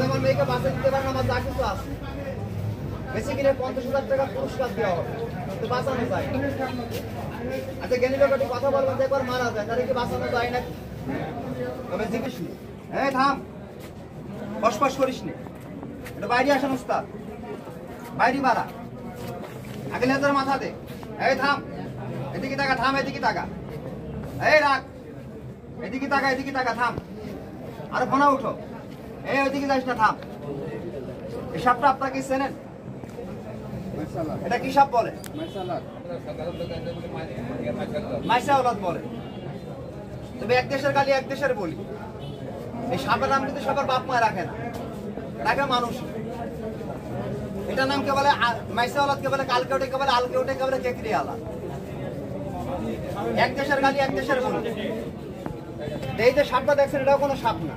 আমার মেয়েকে বাঁচা দিতে পারেন, আমার যা কিছু আছে বেশি কিনে 50,000 টাকা পুরস্কার দেওয়া হবে, তো বাঁচানো যায়। আচ্ছা জ্ঞানী লোক একটু কথা বলবেন যে একবার মারা যায়, তাহলে কি বাঁচানো যায় না? তবে জিজ্ঞেস নি, এই থাম, ফসফস করিস নি, এটা বাইরে আসেন উস্তাদ, বাইরে মারা আগে লেজার মাথা দে। এই থাম, এদিকে টাকা, থাম, এদিকে টাকা, এই রাখ, এদিকে টাকা, এদিকে টাকা, থাম, আরে ফোনা উঠো, এই ওইদিকে যাইস না, থাম। এই সাপটা আপনারা কি চেনেন? এটা কি সাপ বলে? মাইসা ওলাদ বলে। তবে এক দেশের গালি এক দেশের বলি। এই সাপের নাম কিন্তু সবার বাপ মা রাখে না, রাখে মানুষ। এটার নাম কে বলে? মাইসা ওলাদ কে বলে, কালকে ওঠে কে বলে, আলকে ওঠে কে বলে, কেকরি আলা। এক দেশের গালি এক দেশের বলি। এই যে সাপটা দেখছেন, এটাও কোনো সাপ না।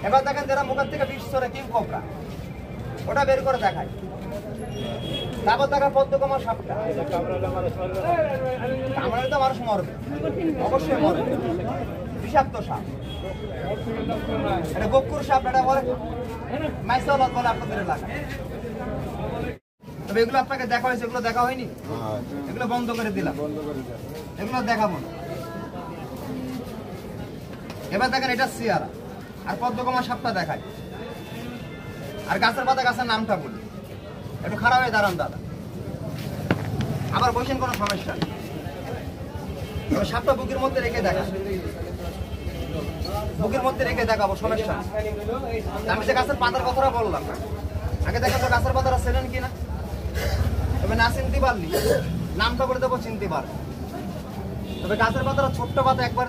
এবার দেখেন যারা মুখের থেকে বিষ ছড়ে, কিং কোবরা, ওটা বের করে দেখায়। তারপর দেখা পদ্মকমা সাপটা, কামড়ালে তো মানুষ মরবে, অবশ্যই মরবে, বিষাক্ত সাপ। এটা বকুর সাপ, এটা বলে মাইসাওলাদ বলে আপনাদের এলাকায়। তবে এগুলো আপনাকে দেখা হয়েছে, এগুলো দেখা হয়নি, এগুলো বন্ধ করে দিলাম, এগুলো দেখাবো না। এবার দেখেন এটা সিয়ারা আর পদ্মকমা সাপটা দেখায়। আর গাছের পাতা, গাছের নামটা বলি, একটু খারাপ হয়ে দাঁড়ান দাদা, আবার বসেন, কোনো সমস্যা নেই। সাপটা বুকের মধ্যে রেখে দেখা, বুকের মধ্যে রেখে দেখাবো, সমস্যা নেই। আমি যে গাছের পাতার কথাটা বললাম, আগে দেখা তো গাছের পাতাটা চেনেন কিনা। তবে না চিনতে পারলি, নামটা করে দেবো, চিনতে পার। তবে গাছের পাতাটা ছোট্ট পাতা, একবার